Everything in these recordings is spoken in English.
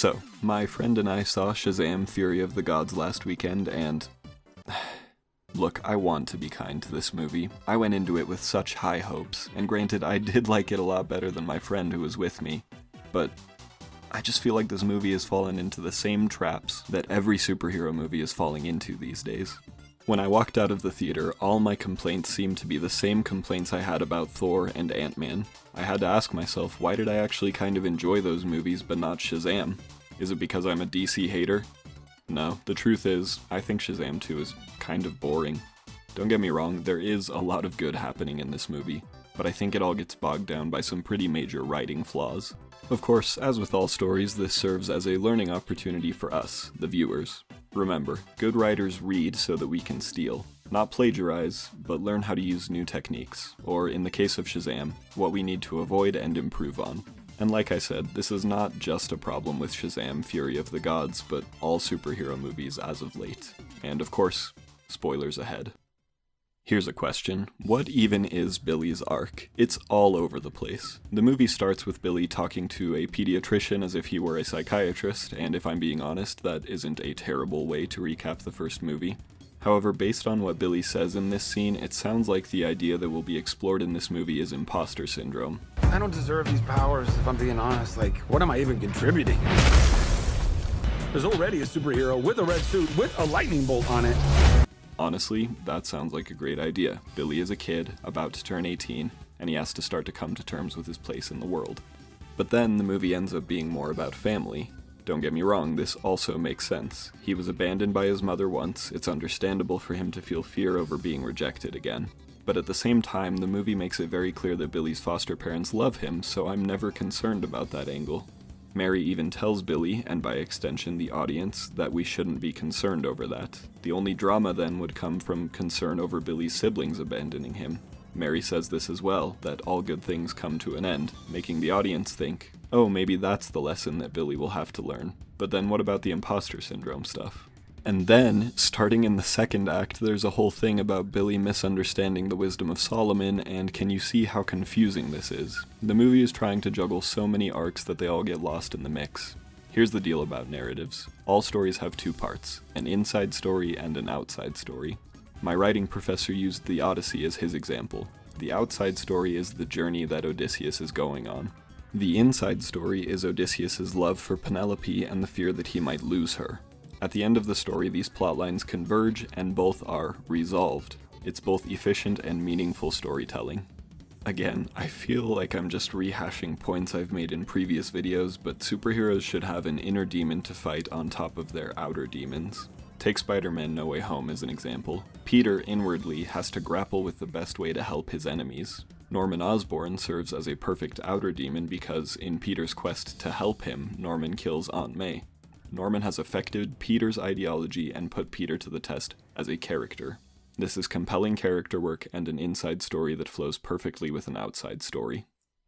So, my friend and I saw Shazam! Fury of the Gods last weekend, and look, I want to be kind to this movie. I went into it with such high hopes, and granted, I did like it a lot better than my friend who was with me, but I just feel like this movie has fallen into the same traps that every superhero movie is falling into these days. When I walked out of the theater, all my complaints seemed to be the same complaints I had about Thor and Ant-Man. I had to ask myself, why did I actually kind of enjoy those movies but not Shazam? Is it because I'm a DC hater? No, the truth is, I think Shazam 2 is kind of boring. Don't get me wrong, there is a lot of good happening in this movie, but I think it all gets bogged down by some pretty major writing flaws. Of course, as with all stories, this serves as a learning opportunity for us, the viewers. Remember, good writers read so that we can steal. Not plagiarize, but learn how to use new techniques, or in the case of Shazam, what we need to avoid and improve on. And like I said, this is not just a problem with Shazam! Fury of the Gods, but all superhero movies as of late. And of course, spoilers ahead. Here's a question. What even is Billy's arc? It's all over the place. The movie starts with Billy talking to a pediatrician as if he were a psychiatrist, and if I'm being honest, that isn't a terrible way to recap the first movie. However, based on what Billy says in this scene, it sounds like the idea that will be explored in this movie is imposter syndrome. I don't deserve these powers, if I'm being honest. Like, what am I even contributing? There's already a superhero with a red suit with a lightning bolt on it. Honestly, that sounds like a great idea. Billy is a kid, about to turn 18, and he has to start to come to terms with his place in the world. But then the movie ends up being more about family. Don't get me wrong, this also makes sense. He was abandoned by his mother once, it's understandable for him to feel fear over being rejected again. But at the same time, the movie makes it very clear that Billy's foster parents love him, so I'm never concerned about that angle. Mary even tells Billy, and by extension the audience, that we shouldn't be concerned over that. The only drama then would come from concern over Billy's siblings abandoning him. Mary says this as well, that all good things come to an end, making the audience think, oh, maybe that's the lesson that Billy will have to learn. But then what about the imposter syndrome stuff? And then, starting in the second act, there's a whole thing about Billy misunderstanding the wisdom of Solomon, and can you see how confusing this is? The movie is trying to juggle so many arcs that they all get lost in the mix. Here's the deal about narratives. All stories have two parts, an inside story and an outside story. My writing professor used the Odyssey as his example. The outside story is the journey that Odysseus is going on. The inside story is Odysseus' love for Penelope and the fear that he might lose her. At the end of the story, these plotlines converge, and both are resolved. It's both efficient and meaningful storytelling. Again, I feel like I'm just rehashing points I've made in previous videos, but superheroes should have an inner demon to fight on top of their outer demons. Take Spider-Man No Way Home as an example. Peter, inwardly, has to grapple with the best way to help his enemies. Norman Osborn serves as a perfect outer demon because, in Peter's quest to help him, Norman kills Aunt May. Norman has affected Peter's ideology and put Peter to the test as a character. This is compelling character work and an inside story that flows perfectly with an outside story.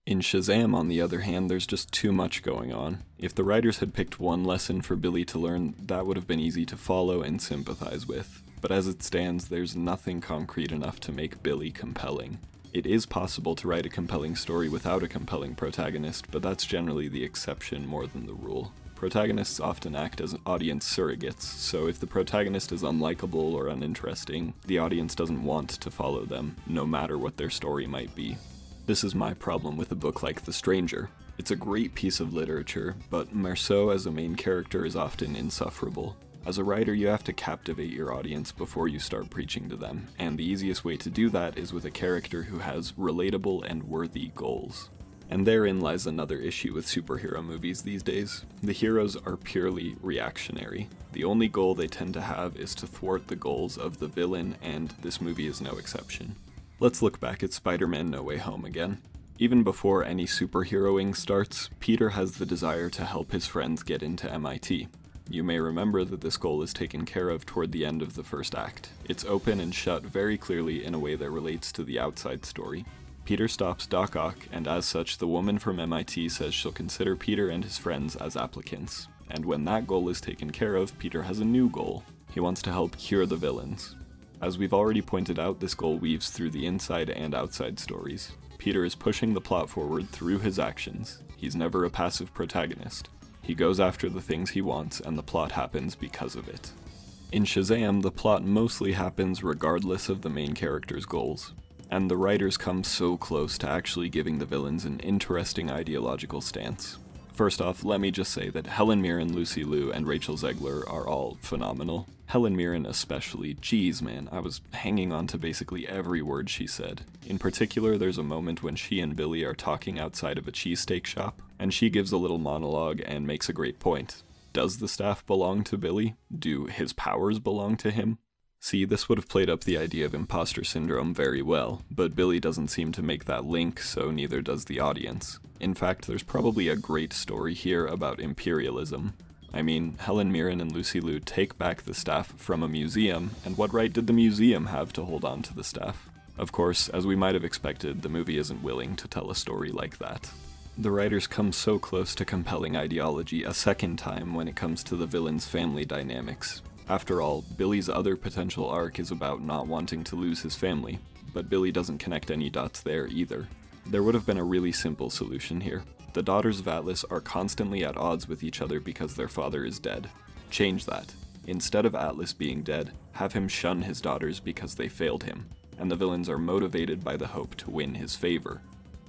In Shazam, on the other hand, there's just too much going on. If the writers had picked one lesson for Billy to learn, that would have been easy to follow and sympathize with. But as it stands, there's nothing concrete enough to make Billy compelling. It is possible to write a compelling story without a compelling protagonist, but that's generally the exception more than the rule. Protagonists often act as audience surrogates, so if the protagonist is unlikable or uninteresting, the audience doesn't want to follow them, no matter what their story might be. This is my problem with a book like The Stranger. It's a great piece of literature, but Marceau as a main character is often insufferable. As a writer, you have to captivate your audience before you start preaching to them, and the easiest way to do that is with a character who has relatable and worthy goals. And therein lies another issue with superhero movies these days. The heroes are purely reactionary. The only goal they tend to have is to thwart the goals of the villain, and this movie is no exception. Let's look back at Spider-Man No Way Home again. Even before any superheroing starts, Peter has the desire to help his friends get into MIT. You may remember that this goal is taken care of toward the end of the first act. It's open and shut very clearly in a way that relates to the outside story. Peter stops Doc Ock, and as such, the woman from MIT says she'll consider Peter and his friends as applicants. And when that goal is taken care of, Peter has a new goal. He wants to help cure the villains. As we've already pointed out, this goal weaves through the inside and outside stories. Peter is pushing the plot forward through his actions. He's never a passive protagonist. He goes after the things he wants, and the plot happens because of it. In Shazam, the plot mostly happens regardless of the main character's goals, and the writers come so close to actually giving the villains an interesting ideological stance. First off, let me just say that Helen Mirren, Lucy Liu, and Rachel Zegler are all phenomenal. Helen Mirren especially, geez man, I was hanging on to basically every word she said. In particular, there's a moment when she and Billy are talking outside of a cheesesteak shop, and she gives a little monologue and makes a great point. Does the staff belong to Billy? Do his powers belong to him? See, this would have played up the idea of imposter syndrome very well, but Billy doesn't seem to make that link, so neither does the audience. In fact, there's probably a great story here about imperialism. I mean, Helen Mirren and Lucy Liu take back the staff from a museum, and what right did the museum have to hold on to the staff? Of course, as we might have expected, the movie isn't willing to tell a story like that. The writers come so close to compelling ideology a second time when it comes to the villain's family dynamics. After all, Billy's other potential arc is about not wanting to lose his family, but Billy doesn't connect any dots there either. There would have been a really simple solution here. The daughters of Atlas are constantly at odds with each other because their father is dead. Change that. Instead of Atlas being dead, have him shun his daughters because they failed him, and the villains are motivated by the hope to win his favor.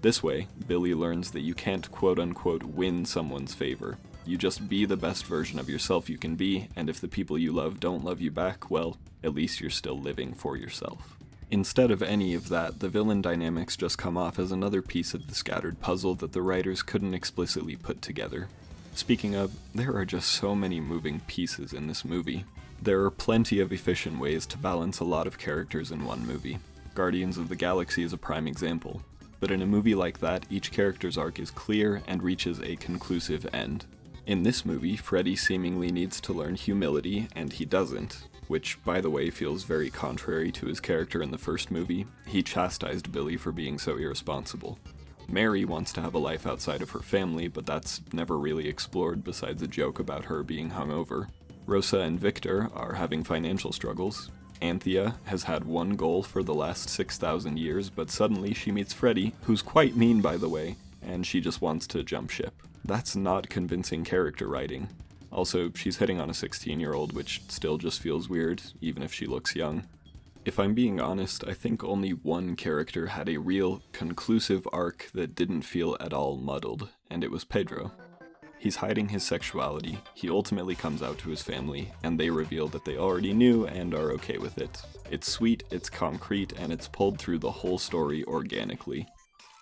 This way, Billy learns that you can't quote-unquote win someone's favor. You just be the best version of yourself you can be, and if the people you love don't love you back, well, at least you're still living for yourself. Instead of any of that, the villain dynamics just come off as another piece of the scattered puzzle that the writers couldn't explicitly put together. Speaking of, there are just so many moving pieces in this movie. There are plenty of efficient ways to balance a lot of characters in one movie. Guardians of the Galaxy is a prime example. But in a movie like that, each character's arc is clear and reaches a conclusive end. In this movie, Freddy seemingly needs to learn humility, and he doesn't, which, by the way, feels very contrary to his character in the first movie. He chastised Billy for being so irresponsible. Mary wants to have a life outside of her family, but that's never really explored besides a joke about her being hungover. Rosa and Victor are having financial struggles. Anthea has had one goal for the last 6,000 years, but suddenly she meets Freddy, who's quite mean by the way, and she just wants to jump ship. That's not convincing character writing. Also, she's hitting on a 16-year-old, which still just feels weird, even if she looks young. If I'm being honest, I think only one character had a real, conclusive arc that didn't feel at all muddled, and it was Pedro. He's hiding his sexuality, he ultimately comes out to his family, and they reveal that they already knew and are okay with it. It's sweet, it's concrete, and it's pulled through the whole story organically.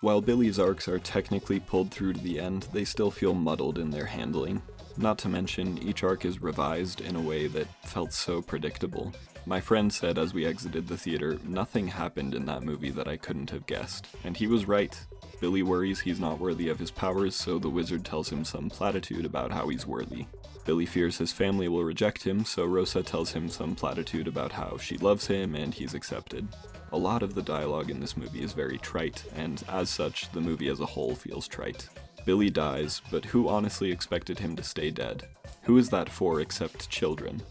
While Billy's arcs are technically pulled through to the end, they still feel muddled in their handling. Not to mention, each arc is revised in a way that felt so predictable. My friend said as we exited the theater, nothing happened in that movie that I couldn't have guessed, and he was right. Billy worries he's not worthy of his powers, so the wizard tells him some platitude about how he's worthy. Billy fears his family will reject him, so Rosa tells him some platitude about how she loves him and he's accepted. A lot of the dialogue in this movie is very trite, and as such, the movie as a whole feels trite. Billy dies, but who honestly expected him to stay dead? Who is that for except children?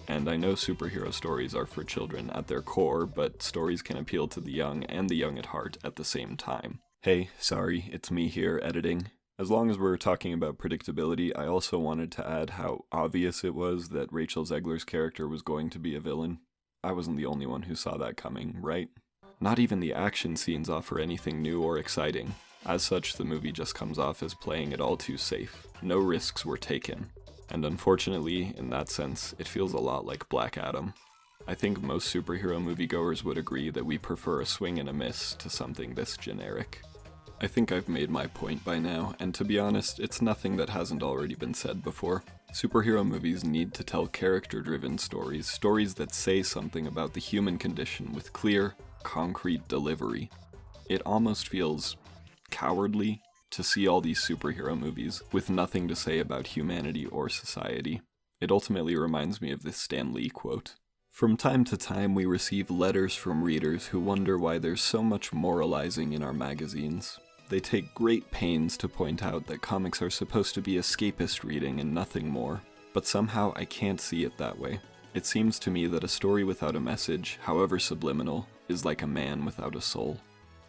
And I know superhero stories are for children at their core, but stories can appeal to the young and the young at heart at the same time. Hey, sorry, it's me here editing. As long as we're talking about predictability, I also wanted to add how obvious it was that Rachel Zegler's character was going to be a villain. I wasn't the only one who saw that coming, right? Not even the action scenes offer anything new or exciting. As such, the movie just comes off as playing it all too safe. No risks were taken. And unfortunately, in that sense, it feels a lot like Black Adam. I think most superhero moviegoers would agree that we prefer a swing and a miss to something this generic. I think I've made my point by now, and to be honest, it's nothing that hasn't already been said before. Superhero movies need to tell character-driven stories, stories that say something about the human condition with clear, concrete delivery. It almost feels cowardly to see all these superhero movies with nothing to say about humanity or society. It ultimately reminds me of this Stan Lee quote. From time to time we receive letters from readers who wonder why there's so much moralizing in our magazines. They take great pains to point out that comics are supposed to be escapist reading and nothing more, but somehow I can't see it that way. It seems to me that a story without a message, however subliminal, is like a man without a soul.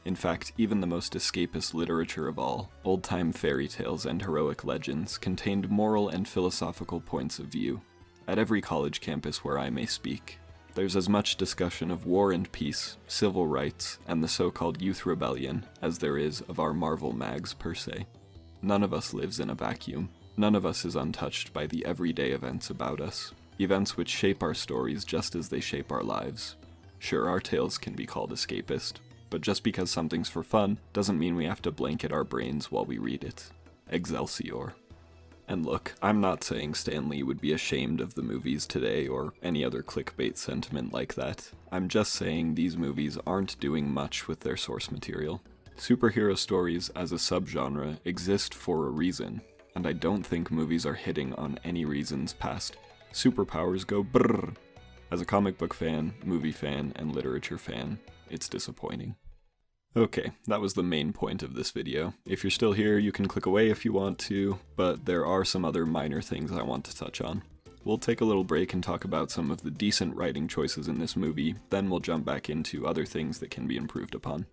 In fact, even the most escapist literature of all, old-time fairy tales and heroic legends, contained moral and philosophical points of view. At every college campus where I may speak, there's as much discussion of war and peace, civil rights, and the so-called youth rebellion as there is of our Marvel mags per se. None of us lives in a vacuum. None of us is untouched by the everyday events about us, events which shape our stories just as they shape our lives. Sure, our tales can be called escapist, but just because something's for fun doesn't mean we have to blanket our brains while we read it. Excelsior. And look, I'm not saying Stan Lee would be ashamed of the movies today or any other clickbait sentiment like that. I'm just saying these movies aren't doing much with their source material. Superhero stories as a subgenre exist for a reason, and I don't think movies are hitting on any reasons past superpowers go brrr. As a comic book fan, movie fan, and literature fan, it's disappointing. Okay, that was the main point of this video. If you're still here, you can click away if you want to, but there are some other minor things I want to touch on. We'll take a little break and talk about some of the decent writing choices in this movie, then we'll jump back into other things that can be improved upon.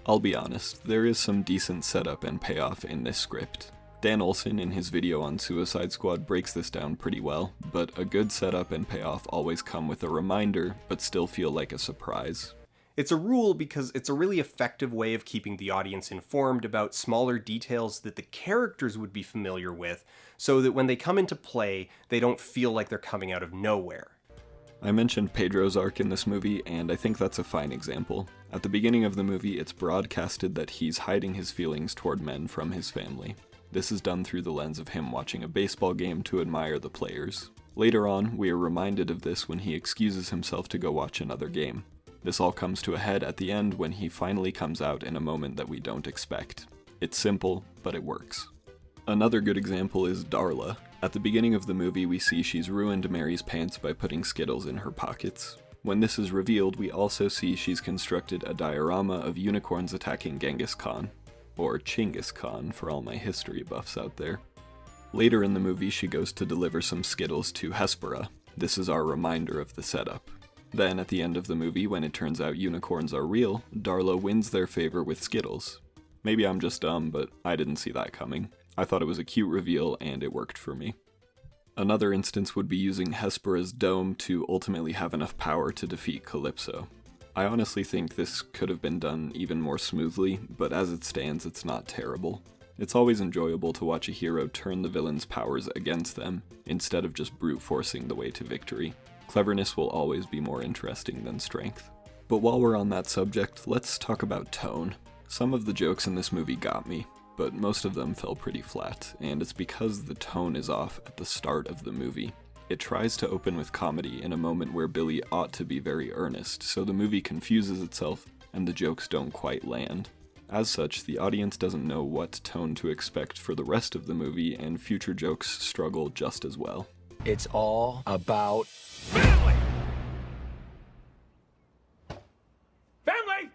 I'll be honest, there is some decent setup and payoff in this script. Dan Olsen in his video on Suicide Squad breaks this down pretty well, but a good setup and payoff always come with a reminder, but still feel like a surprise. It's a rule because it's a really effective way of keeping the audience informed about smaller details that the characters would be familiar with, so that when they come into play, they don't feel like they're coming out of nowhere. I mentioned Pedro's arc in this movie, and I think that's a fine example. At the beginning of the movie, it's broadcasted that he's hiding his feelings toward men from his family. This is done through the lens of him watching a baseball game to admire the players. Later on, we are reminded of this when he excuses himself to go watch another game. This all comes to a head at the end when he finally comes out in a moment that we don't expect. It's simple, but it works. Another good example is Darla. At the beginning of the movie, we see she's ruined Mary's pants by putting Skittles in her pockets. When this is revealed, we also see she's constructed a diorama of unicorns attacking Genghis Khan. Or Chinggis Khan for all my history buffs out there. Later in the movie, she goes to deliver some Skittles to Hespera. This is our reminder of the setup. Then, at the end of the movie, when it turns out unicorns are real, Darla wins their favor with Skittles. Maybe I'm just dumb, but I didn't see that coming. I thought it was a cute reveal, and it worked for me. Another instance would be using Hespera's dome to ultimately have enough power to defeat Calypso. I honestly think this could have been done even more smoothly, but as it stands, it's not terrible. It's always enjoyable to watch a hero turn the villain's powers against them, instead of just brute forcing the way to victory. Cleverness will always be more interesting than strength. But while we're on that subject, let's talk about tone. Some of the jokes in this movie got me, but most of them fell pretty flat, and it's because the tone is off at the start of the movie. It tries to open with comedy in a moment where Billy ought to be very earnest, so the movie confuses itself and the jokes don't quite land. As such, the audience doesn't know what tone to expect for the rest of the movie, and future jokes struggle just as well. It's all about Family! Family!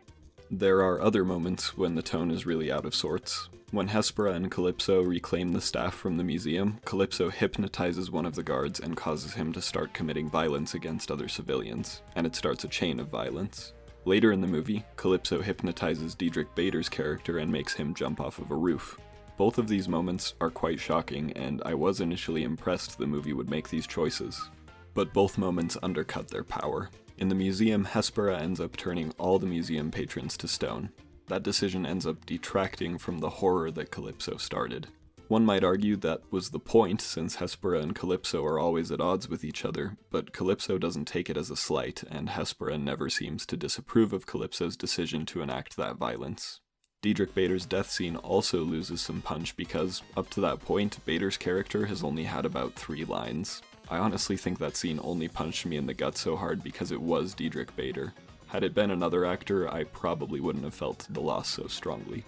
There are other moments when the tone is really out of sorts. When Hespera and Calypso reclaim the staff from the museum, Calypso hypnotizes one of the guards and causes him to start committing violence against other civilians, and it starts a chain of violence. Later in the movie, Calypso hypnotizes Diedrich Bader's character and makes him jump off of a roof. Both of these moments are quite shocking, and I was initially impressed the movie would make these choices. But both moments undercut their power. In the museum, Hespera ends up turning all the museum patrons to stone. That decision ends up detracting from the horror that Calypso started. One might argue that was the point, since Hespera and Calypso are always at odds with each other, but Calypso doesn't take it as a slight, and Hespera never seems to disapprove of Calypso's decision to enact that violence. Diedrich Bader's death scene also loses some punch because, up to that point, Bader's character has only had about 3 lines. I honestly think that scene only punched me in the gut so hard because it was Diedrich Bader. Had it been another actor, I probably wouldn't have felt the loss so strongly.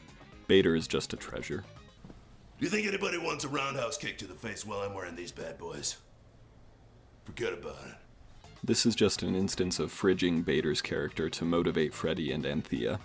Bader is just a treasure. Do you think anybody wants a roundhouse kick to the face while I'm wearing these bad boys? Forget about it. This is just an instance of fridging Bader's character to motivate Freddy and Anthea.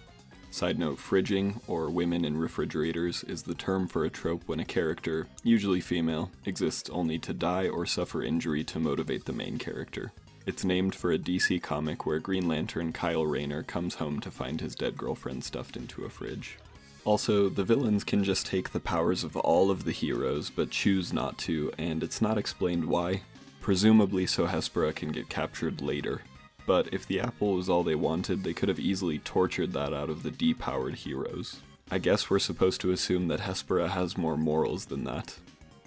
Side note, fridging, or women in refrigerators, is the term for a trope when a character, usually female, exists only to die or suffer injury to motivate the main character. It's named for a DC comic where Green Lantern Kyle Rayner comes home to find his dead girlfriend stuffed into a fridge. Also, the villains can just take the powers of all of the heroes, but choose not to, and it's not explained why. Presumably so Hespera can get captured later. But if the apple was all they wanted, they could have easily tortured that out of the depowered heroes. I guess we're supposed to assume that Hespera has more morals than that.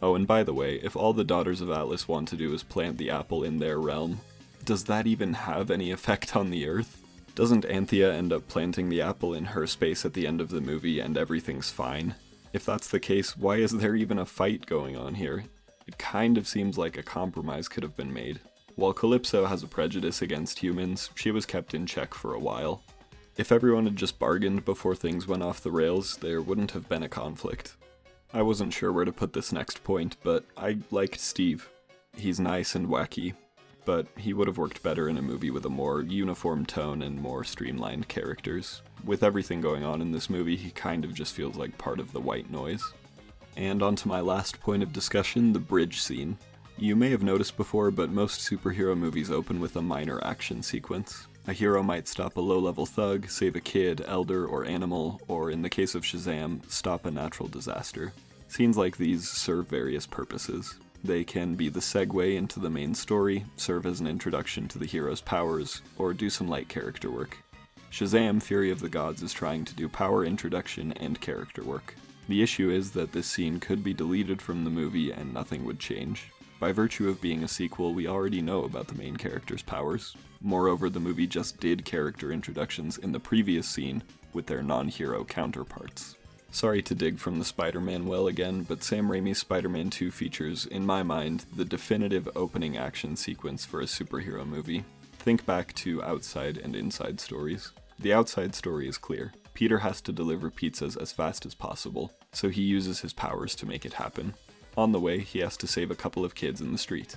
Oh, and by the way, if all the Daughters of Atlas want to do is plant the apple in their realm, does that even have any effect on the Earth? Doesn't Anthea end up planting the apple in her space at the end of the movie and everything's fine? If that's the case, why is there even a fight going on here? It kind of seems like a compromise could have been made. While Calypso has a prejudice against humans, she was kept in check for a while. If everyone had just bargained before things went off the rails, there wouldn't have been a conflict. I wasn't sure where to put this next point, but I liked Steve. He's nice and wacky, but he would have worked better in a movie with a more uniform tone and more streamlined characters. With everything going on in this movie, he kind of just feels like part of the white noise. And on to my last point of discussion, the bridge scene. You may have noticed before, but most superhero movies open with a minor action sequence. A hero might stop a low-level thug, save a kid, elder, or animal, or in the case of Shazam, stop a natural disaster. Scenes like these serve various purposes. They can be the segue into the main story, serve as an introduction to the hero's powers, or do some light character work. Shazam, Fury of the Gods is trying to do power introduction and character work. The issue is that this scene could be deleted from the movie and nothing would change. By virtue of being a sequel, we already know about the main character's powers. Moreover, the movie just did character introductions in the previous scene with their non-hero counterparts. Sorry to dig from the Spider-Man well again, but Sam Raimi's Spider-Man 2 features, in my mind, the definitive opening action sequence for a superhero movie. Think back to Outside and Inside stories. The Outside story is clear. Peter has to deliver pizzas as fast as possible, so he uses his powers to make it happen. On the way, he has to save a couple of kids in the street.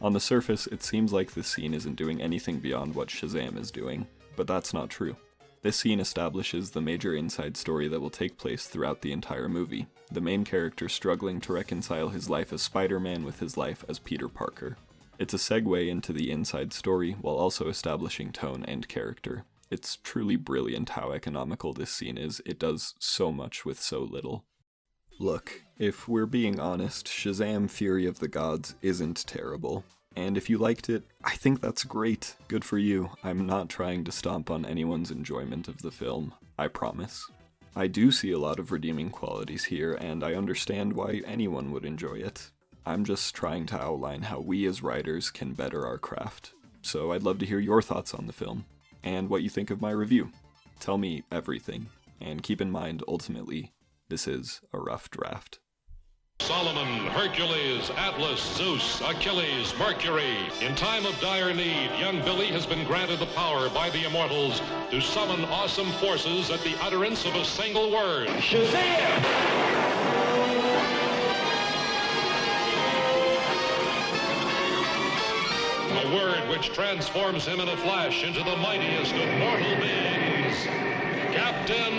On the surface, it seems like this scene isn't doing anything beyond what Shazam is doing, but that's not true. This scene establishes the major inside story that will take place throughout the entire movie, the main character struggling to reconcile his life as Spider-Man with his life as Peter Parker. It's a segue into the inside story while also establishing tone and character. It's truly brilliant how economical this scene is. It does so much with so little. Look, if we're being honest, Shazam Fury of the Gods isn't terrible. And if you liked it, I think that's great. Good for you. I'm not trying to stomp on anyone's enjoyment of the film, I promise. I do see a lot of redeeming qualities here, and I understand why anyone would enjoy it. I'm just trying to outline how we as writers can better our craft. So I'd love to hear your thoughts on the film, and what you think of my review. Tell me everything, and keep in mind, ultimately, this is a rough draft. Solomon, Hercules, Atlas, Zeus, Achilles, Mercury. In time of dire need, young Billy has been granted the power by the immortals to summon awesome forces at the utterance of a single word. Shazam! A word which transforms him in a flash into the mightiest of mortal beings, Captain